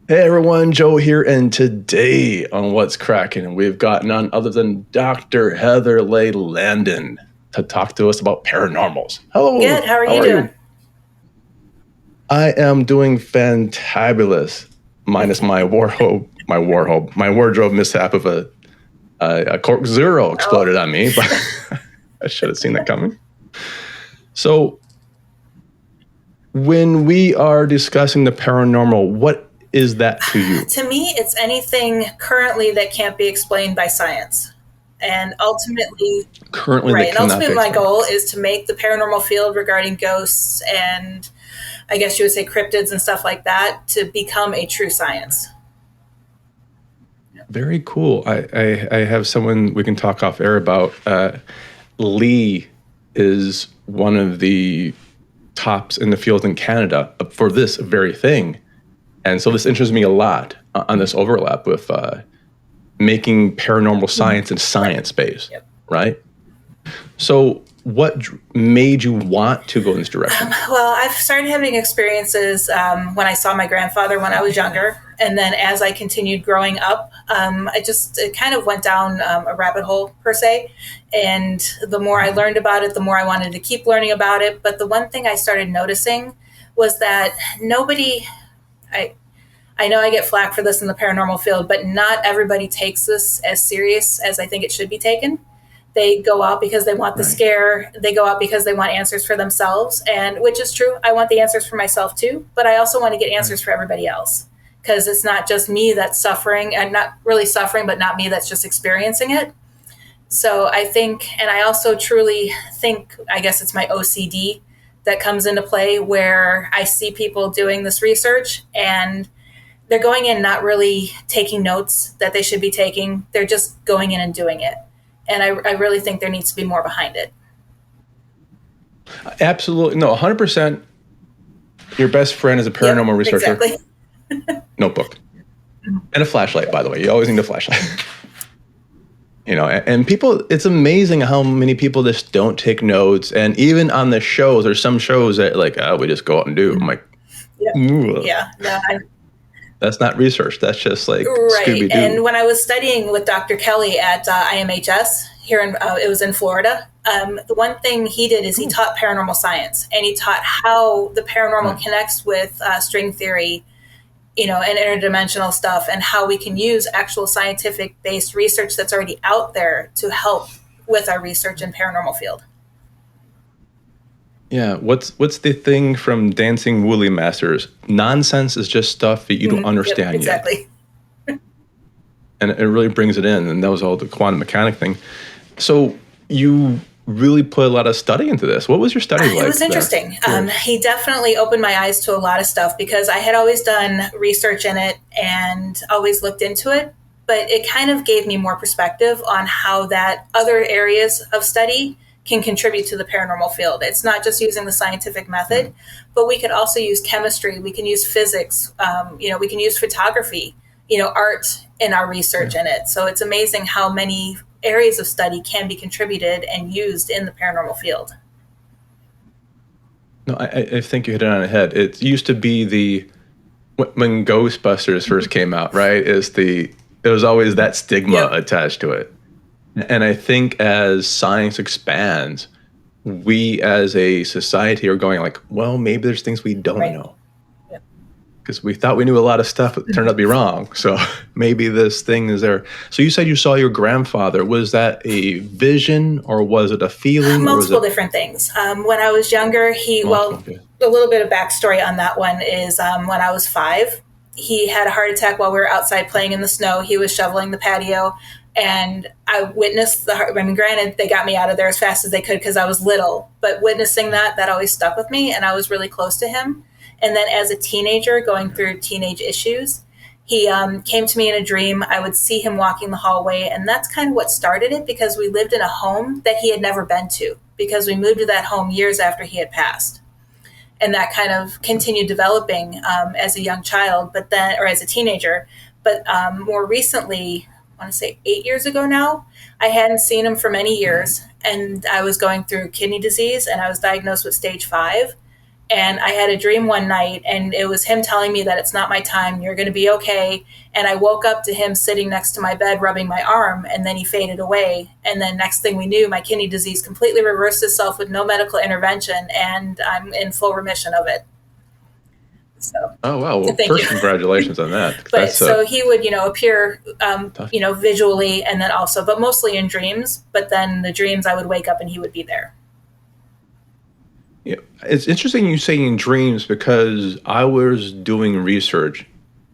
Hey everyone, Joe here, and today on What's Kraken, we've got none other than Dr. Heather Leigh Landon to talk to us about paranormals. Hello. Good. How are you doing? I am doing fantabulous, minus my wardrobe mishap of a Cork Zero exploded on me, but I should have seen that coming. So, when we are discussing the paranormal, what is that to you? To me, it's anything currently that can't be explained by science. And ultimately, my goal is to make the paranormal field regarding ghosts and I guess you would say cryptids and stuff like that to become a true science. Very cool. I have someone we can talk off air about. Leigh is one of the tops in the field in Canada for this very thing. And so this interests me a lot on this overlap with making paranormal science and science-based, right? So what made you want to go in this direction? Well, I've started having experiences when I saw my grandfather when I was younger. And then as I continued growing up, it kind of went down a rabbit hole, per se. And the more I learned about it, the more I wanted to keep learning about it. But the one thing I started noticing was that I know I get flack for this in the paranormal field, but not everybody takes this as serious as I think it should be taken. They go out because they want the scare. They go out because they want answers for themselves, and which is true. I want the answers for myself too, but I also want to get answers for everybody else because it's not just me that's suffering, and not really suffering, but not me that's just experiencing it. So I think, and I also truly think, I guess it's my OCD that comes into play where I see people doing this research and they're going in not really taking notes that they should be taking. They're just going in and doing it. And I really think there needs to be more behind it. Absolutely. No, 100%. Your best friend is a paranormal researcher. Exactly. Notebook. And a flashlight, by the way. You always need a flashlight. And people, it's amazing how many people just don't take notes. And even on the shows, there's some shows that we just go out and do. I'm like, that's not research. That's just like Scooby-Doo. And when I was studying with Dr. Kelly at IMHS here it was in Florida, the one thing he did is he taught paranormal science, and he taught how the paranormal connects with string theory, and interdimensional stuff, and how we can use actual scientific-based research that's already out there to help with our research in paranormal field. Yeah, what's the thing from Dancing Woolly Masters? Nonsense is just stuff that you don't understand exactly. yet. And it really brings it in, and that was all the quantum mechanic thing. So you really put a lot of study into this. What was your study like? It was interesting. He definitely opened my eyes to a lot of stuff because I had always done research in it and always looked into it, but it kind of gave me more perspective on how that other areas of study can contribute to the paranormal field. It's not just using the scientific method, but we could also use chemistry. We can use physics. We can use photography, art in our research in it. So it's amazing how many areas of study can be contributed and used in the paranormal field. No, I think you hit it on the head. It used to be when Ghostbusters first came out, right? It was always that stigma attached to it. And I think as science expands, we as a society are going well, maybe there's things we don't know. Because we thought we knew a lot of stuff, but it turned out to be wrong. So maybe this thing is there. So you said you saw your grandfather. Was that a vision or was it a feeling? Multiple different things. When I was younger, a little bit of backstory on that one is when I was 5, he had a heart attack while we were outside playing in the snow. He was shoveling the patio. And I witnessed granted, they got me out of there as fast as they could because I was little, but witnessing that always stuck with me, and I was really close to him. And then as a teenager going through teenage issues, he came to me in a dream. I would see him walking the hallway, and that's kind of what started it because we lived in a home that he had never been to because we moved to that home years after he had passed. And that kind of continued developing as a young child, or as a teenager. But more recently, I want to say 8 years ago now, I hadn't seen him for many years, and I was going through kidney disease, and I was diagnosed with stage 5. And I had a dream one night, and it was him telling me that it's not my time, you're going to be okay. And I woke up to him sitting next to my bed, rubbing my arm, and then he faded away. And then next thing we knew, my kidney disease completely reversed itself with no medical intervention, and I'm in full remission of it. So, oh wow! Well, first, congratulations on that. But so he would, appear, visually, and then also, but mostly in dreams. But then the dreams, I would wake up and he would be there. Yeah, it's interesting you saying dreams, because I was doing research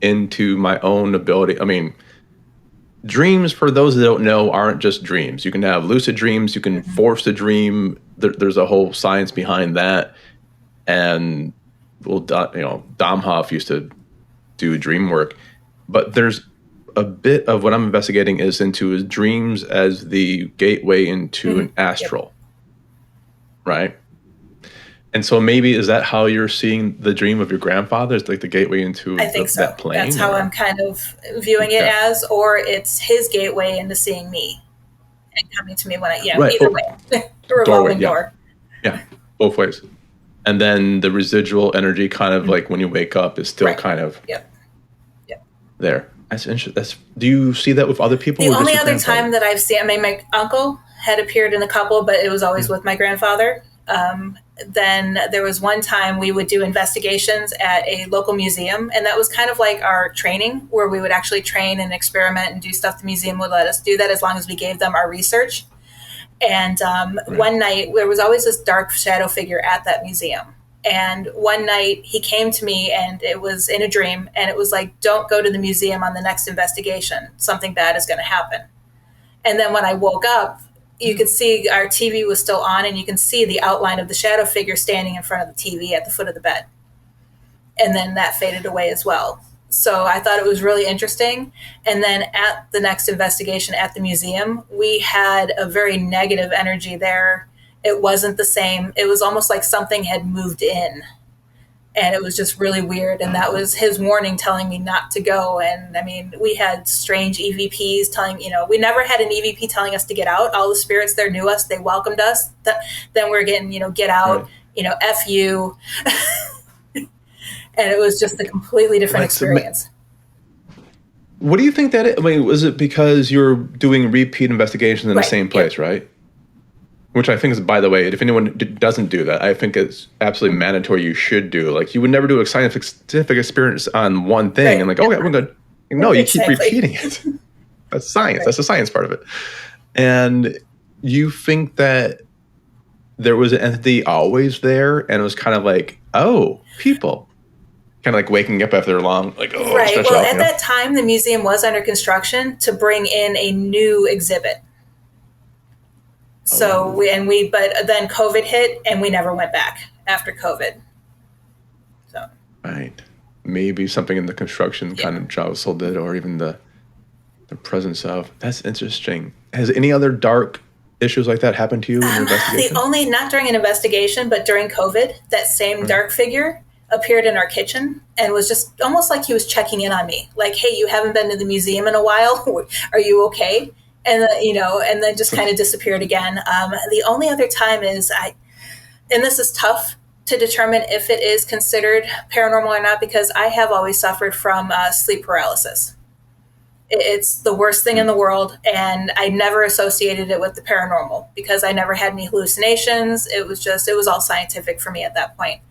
into my own ability. I mean, dreams, for those that don't know, aren't just dreams. You can have lucid dreams. You can force a dream. There's a whole science behind that. And well, Domhoff used to do dream work, but there's a bit of what I'm investigating is into dreams as the gateway into an astral, right? And so maybe is that how you're seeing the dream of your grandfather? It's like the gateway into I think so. That plane? That's how I'm kind of viewing it as, or it's his gateway into seeing me and coming to me when either way. The revolving door. Yeah, both ways. And then the residual energy kind of like when you wake up is still kind of there. That's interesting. Do you see that with other people? The only other time that I've seen, my uncle had appeared in a couple, but it was always with my grandfather. Then there was one time we would do investigations at a local museum, and that was kind of like our training, where we would actually train and experiment and do stuff. The museum would let us do that as long as we gave them our research. And one night, there was always this dark shadow figure at that museum. And one night he came to me, and it was in a dream, and it was like, don't go to the museum on the next investigation. Something bad is going to happen. And then when I woke up, you could see our TV was still on, and you can see the outline of the shadow figure standing in front of the TV at the foot of the bed. And then that faded away as well. So I thought it was really interesting. And then at the next investigation at the museum, we had a very negative energy there. It wasn't the same. It was almost like something had moved in. And it was just really weird. And that was his warning telling me not to go. And I mean, we had strange EVPs telling, we never had an EVP telling us to get out. All the spirits there knew us. They welcomed us. Then we're getting, get out, F you. And it was just a completely different experience. What do you think that is? I mean, was it because you're doing repeat investigations in the same place, right? Which I think is, by the way, if anyone doesn't do that, I think it's absolutely mandatory you should do. Like, you would never do a scientific experience on one thing and okay, we're good. No, you keep repeating it. That's science. That's the science part of it. And you think that there was an entity always there, and it was kind of like, oh, people. Kind of like waking up after long, like, oh, right. Well, at that time, the museum was under construction to bring in a new exhibit. So but then COVID hit, and we never went back after COVID. So right, maybe something in the construction kind of jostled it, or even the presence of. That's interesting. Has any other dark issues like that happened to you in your investigation? Not during an investigation, but during COVID, that same dark figure appeared in our kitchen and was just almost like he was checking in on me. Like, hey, you haven't been to the museum in a while. Are you okay? And and then just kind of disappeared again. The only other time is and this is tough to determine if it is considered paranormal or not, because I have always suffered from sleep paralysis. It's the worst thing in the world, and I never associated it with the paranormal because I never had any hallucinations. It was all scientific for me at that point.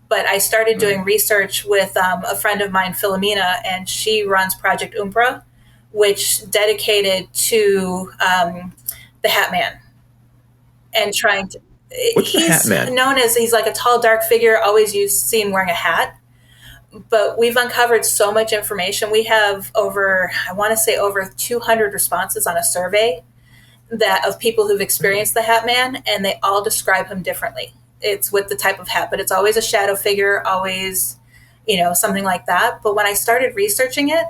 But I started doing research with a friend of mine, Philomena, and she runs Project Umbra, which dedicated to the Hat Man. And trying to... What's the Hat Man? He's like a tall, dark figure, always seen wearing a hat. But we've uncovered so much information. We have over 200 responses on a survey of people who've experienced the Hat Man, and they all describe him differently. It's with the type of hat, but it's always a shadow figure, always, something like that. But when I started researching it,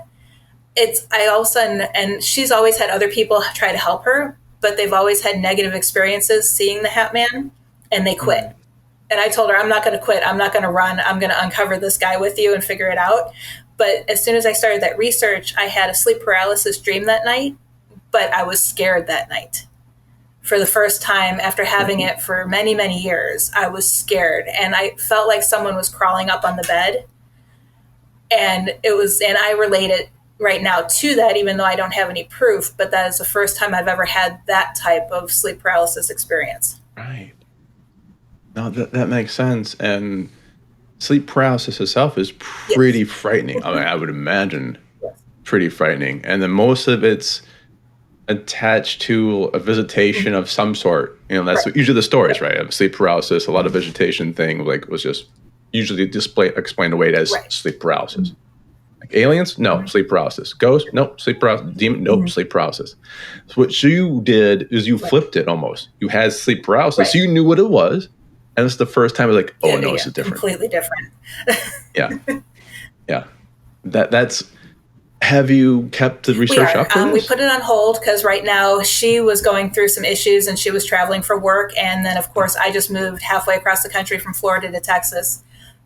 I all of a sudden, and she's always had other people try to help her, but they've always had negative experiences seeing the Hat Man, and they quit. And I told her, I'm not going to quit. I'm not going to run. I'm going to uncover this guy with you and figure it out. But as soon as I started that research, I had a sleep paralysis dream that night, but I was scared that night for the first time after having it for many, many years. I was scared and I felt like someone was crawling up on the bed. And I relate it right now to that, even though I don't have any proof, but that is the first time I've ever had that type of sleep paralysis experience. Right. No, that makes sense. And sleep paralysis itself is pretty frightening. I mean, I would imagine pretty frightening. And then most of it's attached to a visitation of some sort. You know, that's usually the stories, right? Of sleep paralysis, a lot of vegetation thing, like was just usually explained away as sleep paralysis. Like aliens? No, sleep paralysis. Ghost? Nope, sleep paralysis. Demon? Nope, sleep paralysis. So what you did is you flipped it almost. You had sleep paralysis, so you knew what it was. And it's the first time I was like, oh, no, this is different. Completely different. Yeah. That's... Have you kept the research up for this? We put it on hold because right now she was going through some issues and she was traveling for work. And then, of course, I just moved halfway across the country from Florida to Texas.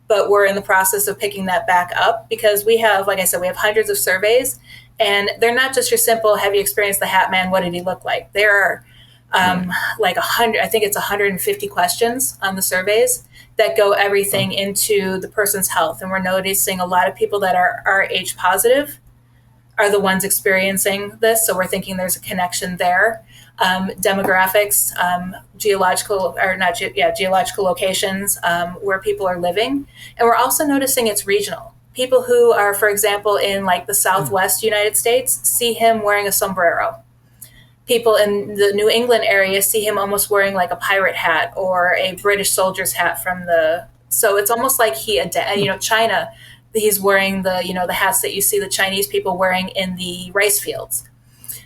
But we're in the process of picking that back up because we have, like I said, we have hundreds of surveys. And they're not just your simple, have you experienced the Hat Man? What did he look like? There are like 100, I think it's 150 questions on the surveys that go everything into the person's health. And we're noticing a lot of people that are Rh positive are the ones experiencing this. So we're thinking there's a connection there. Demographics, geological locations where people are living. And we're also noticing it's regional. People who are, for example, in like the Southwest United States see him wearing a sombrero. People in the New England area see him almost wearing like a pirate hat or a British soldier's hat so it's almost like China, he's wearing the hats that you see the Chinese people wearing in the rice fields.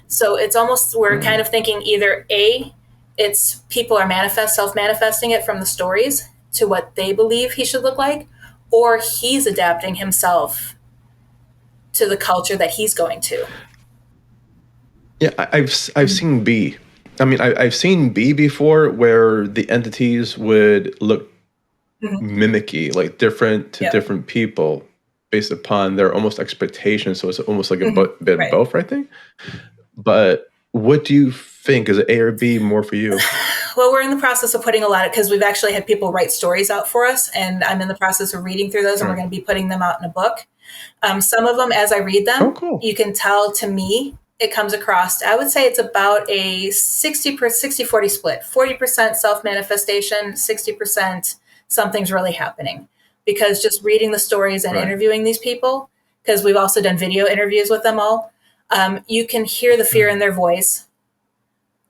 So it's almost, we're kind of thinking either it's people are self-manifesting it from the stories to what they believe he should look like, or he's adapting himself to the culture that he's going to. Yeah, I've seen B. I mean, I've seen B before where the entities would look mimicky, like different to different people based upon their almost expectations. So it's almost like a bit of both, I think. But what do you think? Is it A or B more for you? Well, we're in the process of putting because we've actually had people write stories out for us, and I'm in the process of reading through those, and we're going to be putting them out in a book. Some of them, as I read them, you can tell to me, it comes across, I would say it's about a 60-40 split, 40% self-manifestation, 60% something's really happening. Because just reading the stories and interviewing these people, because we've also done video interviews with them all, you can hear the fear in their voice.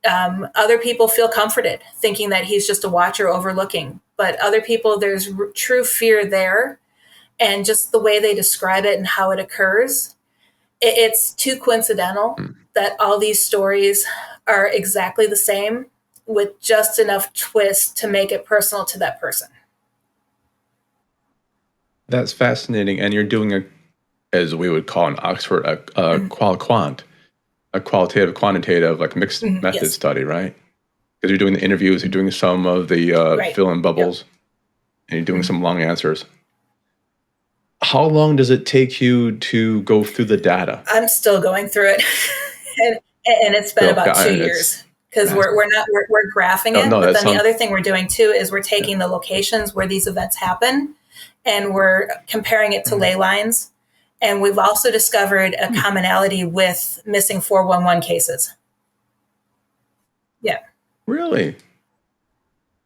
Other people feel comforted, thinking that he's just a watcher overlooking. But other people, there's true fear there. And just the way they describe it and how it occurs, it's too coincidental that all these stories are exactly the same with just enough twist to make it personal to that person. That's fascinating. And you're doing as we would call in Oxford, a qualitative, quantitative, like mixed method study, right? Because you're doing the interviews, you're doing some of the fill-in bubbles, and you're doing some long answers. How long does it take you to go through the data? I'm still going through it, and it's been about 2 years because we're graphing it. But then the other thing we're doing too is we're taking the locations where these events happen, and we're comparing it to ley lines. And we've also discovered a commonality with missing 411 cases. Yeah. Really?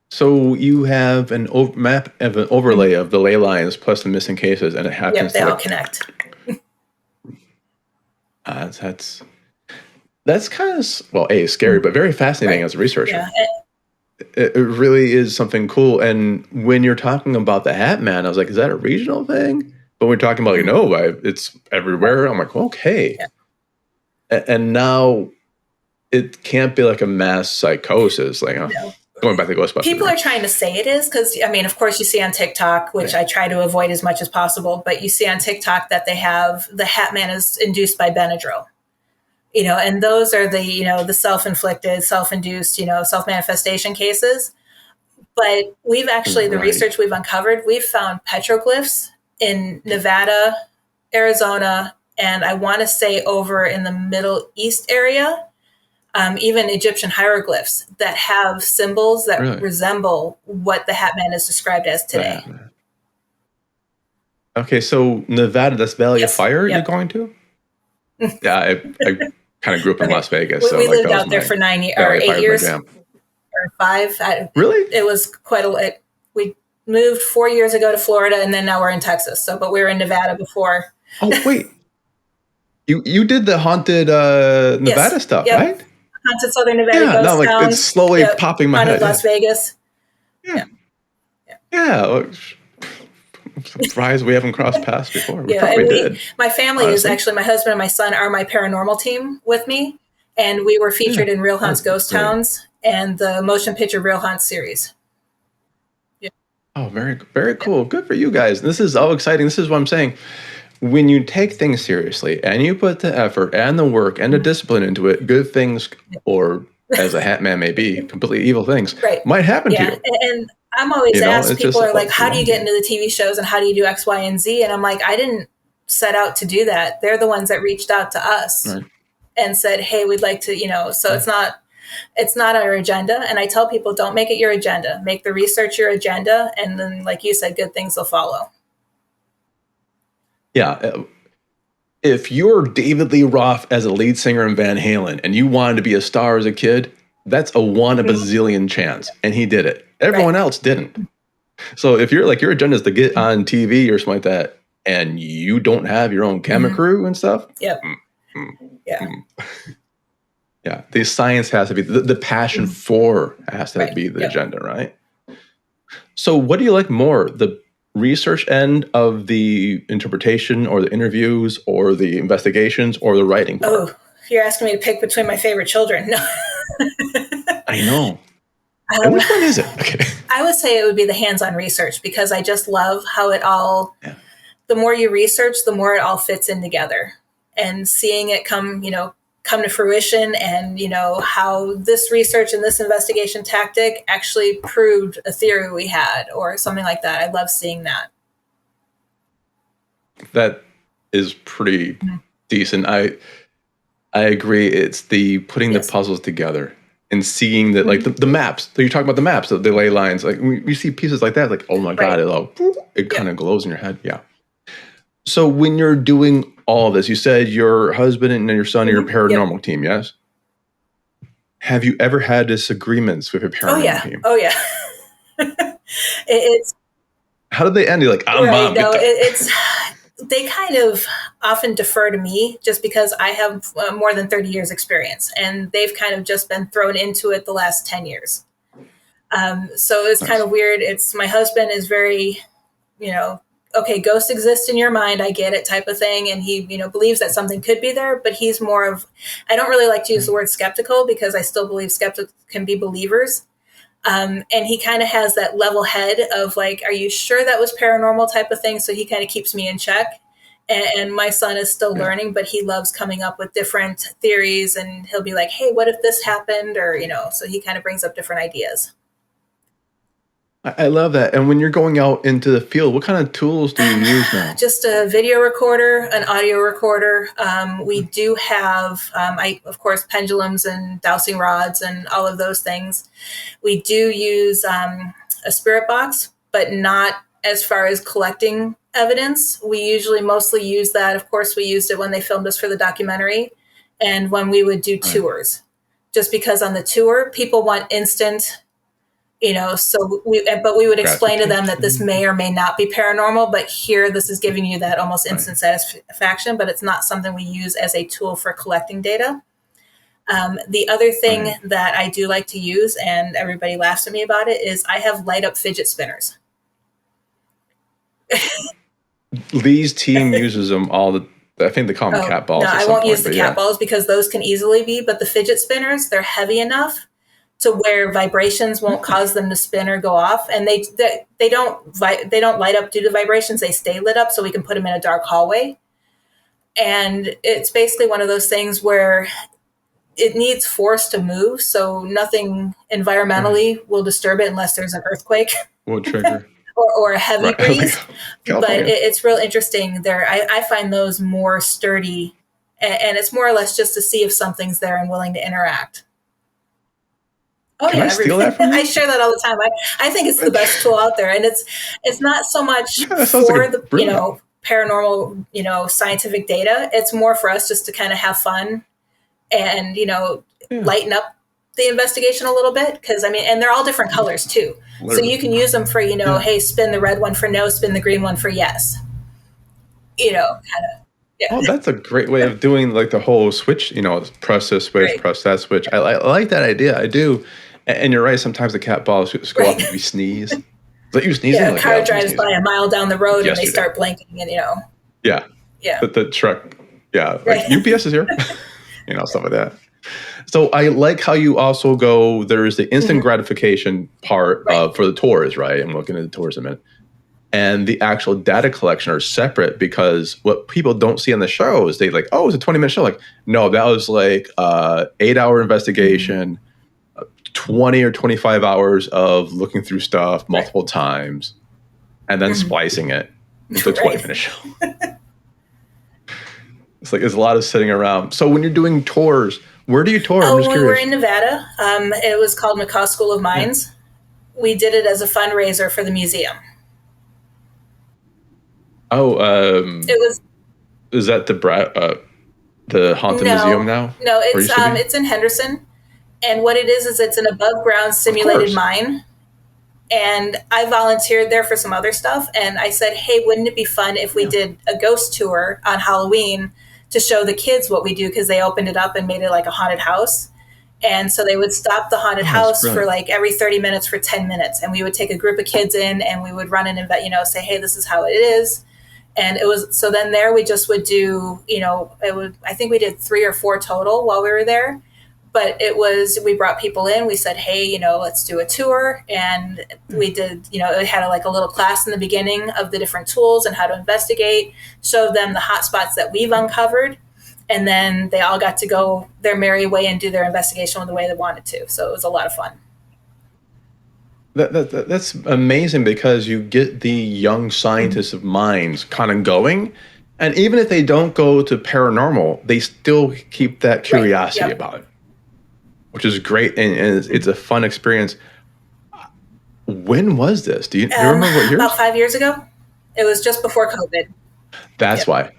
So you have an overlay of the ley lines plus the missing cases, and it happens. Yep, they all connect. That's kind of scary, but very fascinating as a researcher. Yeah. It really is something cool. And when you're talking about the Hat Man, I was like, is that a regional thing? But we're talking about, it's everywhere. I'm like, okay. Yeah. And now it can't be like a mass psychosis. Like, going back to Ghostbusters. People are trying to say it is because, of course, you see on TikTok, which I try to avoid as much as possible, but you see on TikTok that they have the Hat Man is induced by Benadryl. And those are the self-inflicted, self-induced, self-manifestation cases. But we've actually, the research we've uncovered, we've found petroglyphs in Nevada, Arizona, and I want to say over in the Middle East area, even Egyptian hieroglyphs that have symbols that Really? resemble what the Hat Man is described as today. Okay, so Nevada, that's Valley of Fire you're Yep. going to? Yeah, I kind of grew up in Las Vegas. We So like, lived out there for 8 years. Or 5. Really? It was quite a. We moved 4 years ago to Florida, and then now we're in Texas. But we were in Nevada before. Oh wait, you did the haunted Nevada stuff, right? Haunted Southern Nevada ghost no, like towns. It's slowly popping my head. Las Vegas. Yeah. I'm surprised we haven't crossed paths before. We probably did. My family is actually, my husband and my son are my paranormal team with me, and we were featured in Real Haunts Ghost Towns and the motion picture Real Haunts series. Oh, very, very cool. Good for you guys. This is all exciting. This is what I'm saying. When you take things seriously and you put the effort and the work and the discipline into it, good things, or as a Hat Man may be, completely evil things, might happen to you. And I'm always asked, people are like, how do you get into the TV shows and how do you do X, Y, and Z? And I'm like, I didn't set out to do that. They're the ones that reached out to us and said, hey, we'd like to, so it's not our agenda. And I tell people, don't make it your agenda. Make the research your agenda. And then, like you said, good things will follow. Yeah. If you're David Lee Roth as a lead singer in Van Halen and you wanted to be a star as a kid, that's a 1 in a bazillion chance. And he did it. Everyone else didn't. So if you're like, your agenda is to get on TV or something like that, and you don't have your own camera crew and stuff. Yeah. The science has to be, the passion for has to be the agenda, right? So what do you like more? The research end of the interpretation or the interviews or the investigations or the writing part? Oh, you're asking me to pick between my favorite children. No. I know. And which one is it? Okay. I would say it would be the hands-on research, because I just love how it all, the more you research, the more it all fits in together, and seeing it come to fruition, and, how this research and this investigation tactic actually proved a theory we had or something like that. I love seeing that. That is pretty decent. I agree. It's the putting the puzzles together and seeing that, like the maps. So you talk about the maps, the ley lines. Like we see pieces like that, like, oh my God, it kind of glows in your head. Yeah. So when you're doing all this, you said your husband and your son are your paranormal team, yes? Have you ever had disagreements with your paranormal team? Oh yeah. It's. How did they end? You're like, I'm mom. No, they kind of often defer to me, just because I have more than 30 years experience, and they've kind of just been thrown into it the last 10 years. So it's kind of weird. It's, my husband is very, okay, ghosts exist in your mind, I get it, type of thing. And he, believes that something could be there, but he's more of, I don't really like to use the word skeptical, because I still believe skeptics can be believers. And he kind of has that level head of like, are you sure that was paranormal type of thing? So he kind of keeps me in check. And my son is still learning, but he loves coming up with different theories, and he'll be like, hey, what if this happened? Or, so he kind of brings up different ideas. I love that. And when you're going out into the field, what kind of tools do you use now? Just a video recorder, an audio recorder. We do have, of course, pendulums and dowsing rods and all of those things. We do use a spirit box, but not as far as collecting evidence. We usually mostly use that. Of course, we used it when they filmed us for the documentary, and when we would do tours, just because on the tour, people want instant, so but we would explain to them that this may or may not be paranormal, but here, this is giving you that almost instant satisfaction, but it's not something we use as a tool for collecting data. The other thing that I do like to use, and everybody laughs at me about it, is I have light up fidget spinners. Leigh's team uses them I think they call them cat balls. No, I won't use the cat balls, because those can easily be, but the fidget spinners, they're heavy enough to where vibrations won't cause them to spin or go off. And they don't light up due to vibrations. They stay lit up, so we can put them in a dark hallway. And it's basically one of those things where it needs force to move. So nothing environmentally will disturb it unless there's an earthquake. Will trigger. or a heavy breeze. But it's real interesting there. I find those more sturdy and it's more or less just to see if something's there and willing to interact. Oh Can yeah, I steal that from I you? share that all the time. I think it's the best tool out there, and it's not so much Yeah, that sounds like for a the brilliant. paranormal scientific data. It's more for us just to kind of have fun and Yeah, lighten up the investigation a little bit, because I mean, and they're all different colors too, so literally. you can use them for Yeah. hey, spin the red one for no, spin the green one for yes. Kind of, yeah. Oh, that's a great way of doing like the whole switch, press this switch, Right, press that switch. I like that idea. I do. And you're right. Sometimes the cat balls just go off right. if we sneeze. Is that you sneezing? Yeah, a Like, yeah, car that was me drives by sneezing. a mile down the Like road and they yesterday. start blinking, and Yeah. yeah, The truck. Yeah. Like right. UPS is here, stuff like that. So I like how you also go, there's the instant Hmm. gratification part Right. for the tours, right? And we'll get into the tours in a minute. And the actual data collection are separate, because what people don't see on the show is they like, oh, it's a 20-minute show. Like, no, that was like 8-hour investigation, 20 or 25 hours of looking through stuff Right. multiple times, and then splicing it into a Right. 20-minute show. It's like, there's a lot of sitting around. So when you're doing tours, where do you tour? I'm Oh, just when we were curious. in Nevada, it was called McCaw School of Yeah. Mines. We did it as a fundraiser for the museum. Oh, It was is that the haunted museum now? no, Or used to be? it's in Henderson, and what it is it's an above ground Of simulated course. mine. And I volunteered there for some other stuff, and I said, hey, wouldn't it be fun if we Yeah. did a ghost tour on Halloween to show the kids what we do, because they opened it up and made it like a haunted house. And so they would stop the haunted Oh, that's house for brilliant. like every 30 minutes for 10 minutes. And we would take a group of kids in and we would run an event, say, hey, this is how it is. And it was, so then there we just would do, I think we did 3 or 4 total while we were there. But it was, we brought people in, we said, hey, let's do a tour. And we did, it had like a little class in the beginning of the different tools and how to investigate, showed them the hot spots that we've uncovered. And then they all got to go their merry way and do their investigation the way they wanted to. So it was a lot of fun. That's amazing, because you get the young scientists of minds kind of going. And even if they don't go to paranormal, they still keep that curiosity Yep. about it, which is great. And it's a fun experience. When was this? Do you remember what years? About 5 years ago. It was just before COVID. That's Yep. why.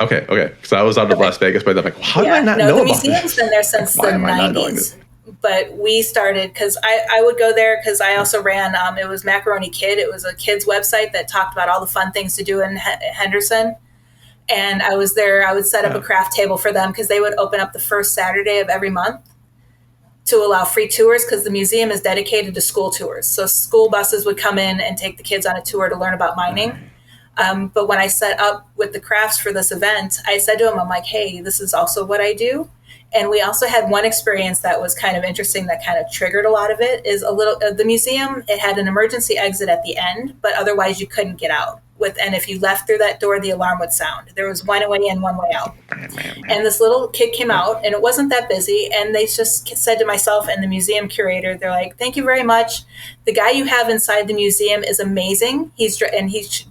Okay. Because I was out of Okay. Las Vegas, but I'm like, how did I not No, know the about museum's this? been there since Why the am I not knowing 90s. this? But we started because I would go there because I also ran, it was Macaroni Kid. It was a kid's website that talked about all the fun things to do in Henderson. And I was there, I would set up a craft table for them because they would open up the first Saturday of every month to allow free tours, because the museum is dedicated to school tours. So school buses would come in and take the kids on a tour to learn about mining. But when I set up with the crafts for this event, I said to him, I'm like, hey, this is also what I do. And we also had one experience that was kind of interesting that kind of triggered a lot of it. Is a little the museum, it had an emergency exit at the end, but otherwise you couldn't get out. And if you left through that door, the alarm would sound. There was one way in, one way out. And this little kid came out, and it wasn't that busy. And they just said to myself and the museum curator, they're like, thank you very much. The guy you have inside the museum is amazing. He's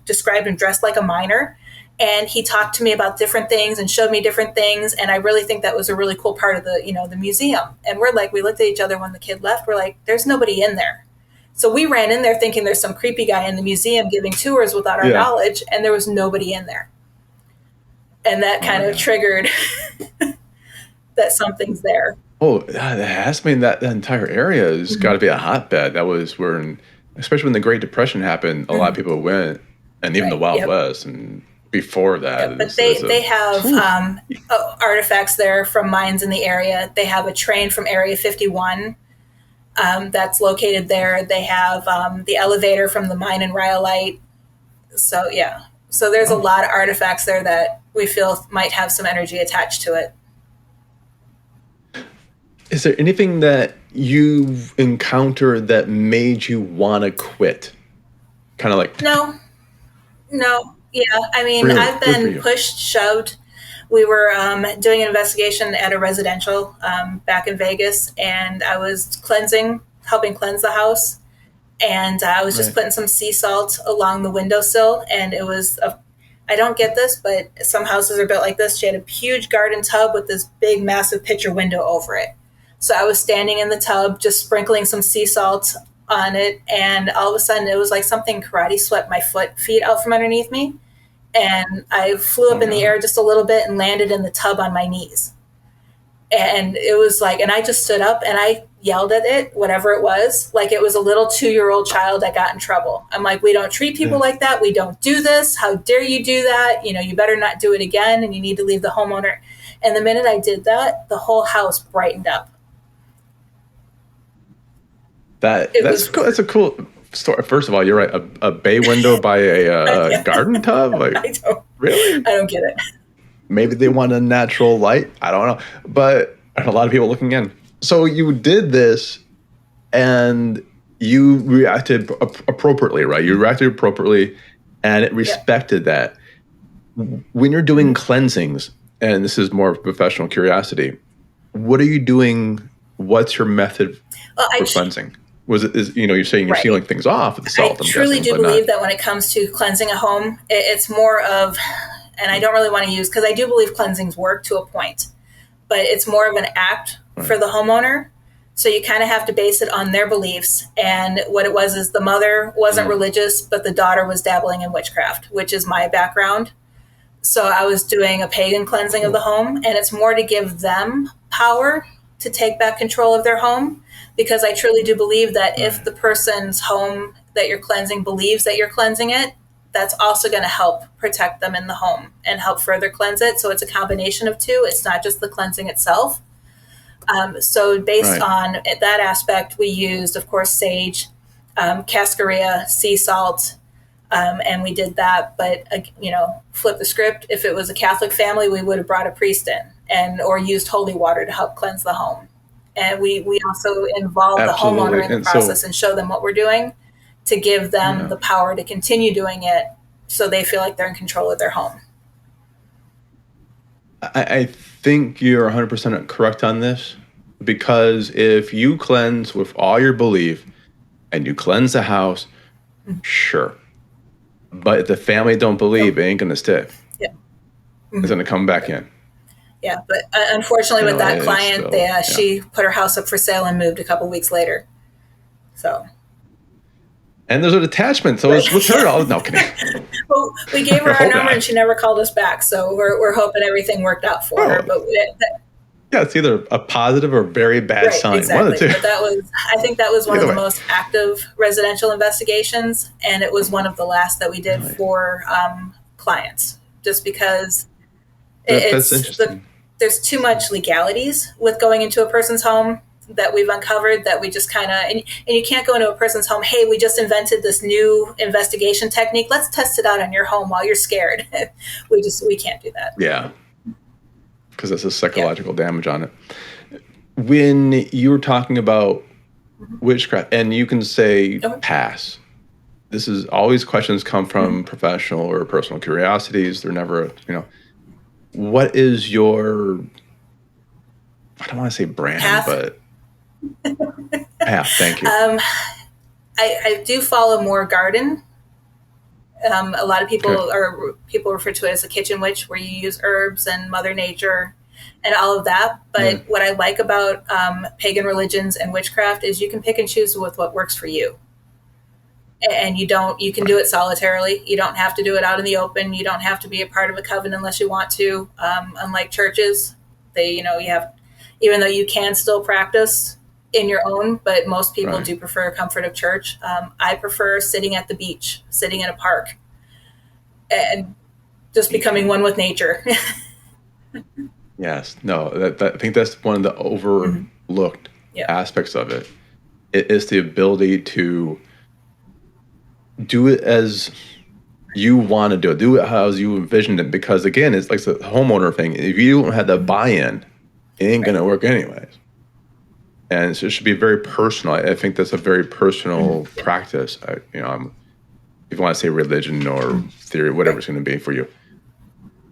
described him dressed like a miner. And he talked to me about different things and showed me different things. And I really think that was a really cool part of the museum. And we looked at each other when the kid left. We're like, there's nobody in there. So we ran in there thinking there's some creepy guy in the museum giving tours without our knowledge, and there was nobody in there. And that kind of triggered that something's there. Oh, that has to mean that entire area has got to be a hotbed. That was where, especially when the Great Depression happened, a lot of people went, and even the Wild West, and before that. But they have artifacts there from mines in the area. They have a train from Area 51 that's located there. They have the elevator from the mine in Rhyolite. So, yeah. So there's a lot of artifacts there that we feel might have some energy attached to it. Is there anything that you've encountered that made you want to quit? Kind of like... No. Yeah. I mean, really? I've been pushed, shoved. We were doing an investigation at a residential back in Vegas, and I was helping cleanse the house. And I was just putting some sea salt along the windowsill, and it was I don't get this, but some houses are built like this. She had a huge garden tub with this big, massive picture window over it. So I was standing in the tub, just sprinkling some sea salt on it, and all of a sudden it was like something karate swept my feet out from underneath me, and I flew up in the air just a little bit and landed in the tub on my knees. And it was like, and I just stood up and I yelled at it, whatever it was, like it was a little 2-year-old child that got in trouble. I'm like, we don't treat people like that. We don't do this. How dare you do that? You know, you better not do it again, and you need to leave the homeowner. And the minute I did that, the whole house brightened up. That's a cool story. First of all, you're right. A bay window by a garden tub? Like, really? I don't get it. Maybe they want a natural light. I don't know. But a lot of people looking in. So you did this and you reacted appropriately, right? You reacted appropriately and it respected that. When you're doing cleansings, and this is more of professional curiosity, what are you doing? What's your method for cleansing? You're saying you're sealing things off with the salt. I truly do believe that when it comes to cleansing a home, it's more of, and I don't really want to use, because I do believe cleansings work to a point, but it's more of an act for the homeowner. So you kind of have to base it on their beliefs. And what it was is the mother wasn't religious, but the daughter was dabbling in witchcraft, which is my background. So I was doing a pagan cleansing of the home, and it's more to give them power to take back control of their home, because I truly do believe that if the person's home that you're cleansing believes that you're cleansing it, that's also going to help protect them in the home and help further cleanse it. So it's a combination of two. It's not just the cleansing itself. So based on that aspect, we used, of course, sage, cascarilla, sea salt, and we did that. But, flip the script. If it was a Catholic family, we would have brought a priest in or used holy water to help cleanse the home. And we also involve the homeowner in the process and show them what we're doing to give them the power to continue doing it so they feel like they're in control of their home. I think you're 100% correct on this, because if you cleanse with all your belief and you cleanse the house, sure. But if the family don't believe, it ain't going to stick. Yeah. It's going to come back in. Yeah, but unfortunately with that client, she put her house up for sale and moved a couple weeks later. So. And there's an attachment, so it's with her. No kidding. Well, we gave her our number and she never called us back, so we're hoping everything worked out for her. But it's either a positive or very bad sign. Exactly. One of the two. But I think that was one of the most active residential investigations, and it was one of the last that we did for clients, just because that's interesting. There's too much legalities with going into a person's home that we've uncovered, that we just kind of, and you can't go into a person's home, hey, we just invented this new investigation technique, let's test it out on your home while you're scared. we can't do that. Yeah, because that's a psychological damage on it. When you were talking about witchcraft, and you can say pass, this is always questions come from professional or personal curiosities. They're never, what is your, I don't want to say brand, but path. Thank you. I do follow more garden. A lot of people refer to it as a kitchen witch, where you use herbs and Mother Nature and all of that. But what I like about pagan religions and witchcraft is you can pick and choose with what works for you. And you can do it solitarily. You don't have to do it out in the open. You don't have to be a part of a coven unless you want to. Unlike churches, you have, even though you can still practice in your own, but most people do prefer comfort of church. I prefer sitting at the beach, sitting in a park, and just becoming one with nature. Yes. No, I think that's one of the overlooked aspects of it. It is the ability to do it as you want to do it how you envisioned it. Because again, it's like the homeowner thing. If you don't have the buy-in, it ain't going to work anyways. And so it should be very personal. I think that's a very personal practice. If you want to say religion or theory, whatever it's going to be for you.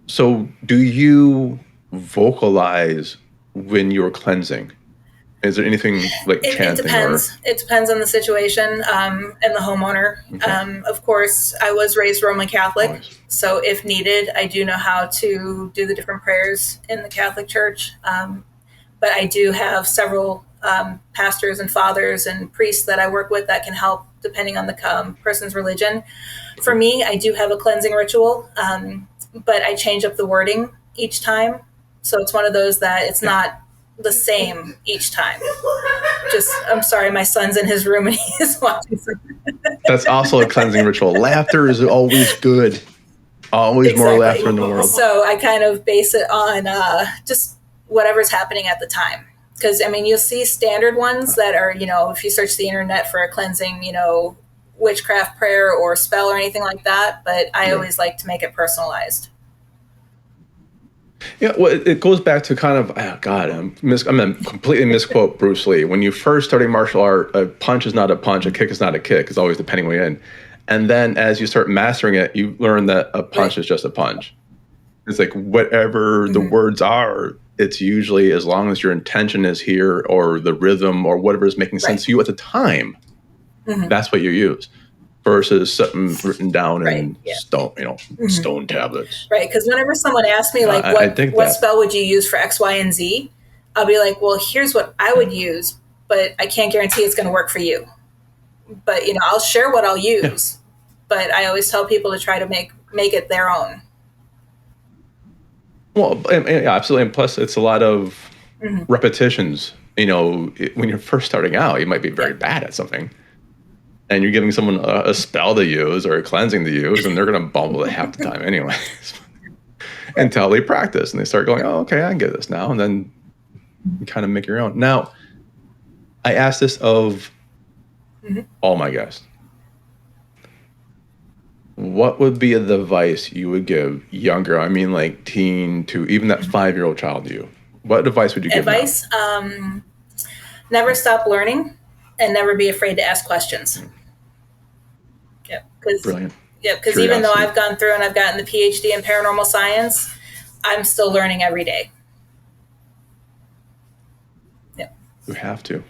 So do you vocalize when you're cleansing? Is there anything like chanting? It depends. It depends on the situation and the homeowner. Okay. Of course, I was raised Roman Catholic, so if needed, I do know how to do the different prayers in the Catholic Church. But I do have several pastors and fathers and priests that I work with that can help depending on the person's religion. For me, I do have a cleansing ritual, but I change up the wording each time. So it's one of those that it's not the same each time. I'm sorry, my son's in his room and he's watching something. That's also a cleansing ritual. Laughter is always good. Always exactly. More laughter in the world. So I kind of base it on just whatever's happening at the time. Because, I mean, you'll see standard ones that are, if you search the internet for a cleansing, witchcraft prayer or spell or anything like that. But I always like to make it personalized. Yeah, well, it goes back to kind of, I'm going to completely misquote Bruce Lee. When you first starting martial art, a punch is not a punch, a kick is not a kick. It's always depending way in. And then as you start mastering it, you learn that a punch is just a punch. It's like whatever the words are, it's usually as long as your intention is here or the rhythm or whatever is making sense to you at the time, that's what you use. Versus something written down in stone, stone tablets. Right, because whenever someone asks me, like, what spell would you use for X, Y, and Z? I'll be like, well, here's what I would use, but I can't guarantee it's going to work for you. But, I'll share what I'll use. But I always tell people to try to make it their own. Well, absolutely. And plus, it's a lot of repetitions. When you're first starting out, you might be very bad at something. And you're giving someone a spell to use or a cleansing to use, and they're going to bumble it half the time anyways. Until they practice and they start going, oh, okay, I can get this now. And then you kind of make your own. Now, I asked this of all my guests. What would be the advice you would give younger, I mean like teen to even that 5-year-old child to you? What advice would you give them? Advice? Never stop learning and never be afraid to ask questions. Brilliant. Yeah, because even though I've gone through and I've gotten the PhD in paranormal science, I'm still learning every day. Yeah. You have to.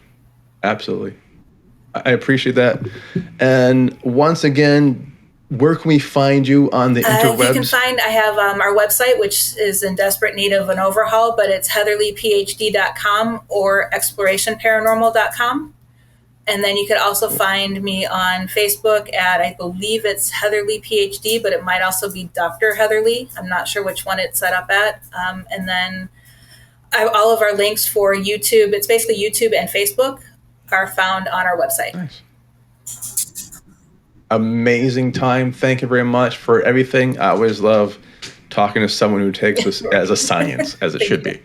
Absolutely. I appreciate that. And once again, where can we find you on the interwebs? I have our website, which is in desperate need of an overhaul, but it's heatherleighphd.com or explorationparanormal.com. And then you could also find me on Facebook at, I believe it's Heather Leigh PhD, but it might also be Dr. Heather Leigh. I'm not sure which one it's set up at. And then all of our links for YouTube, it's basically YouTube and Facebook, are found on our website. Nice. Amazing time. Thank you very much for everything. I always love talking to someone who takes this as a science, as it should be.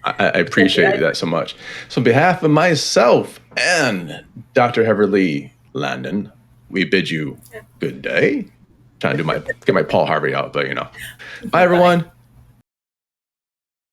I appreciate that so much. So on behalf of myself and Dr. Heather Leigh Landon, we bid you good day. Trying to get my Paul Harvey out, but Bye everyone.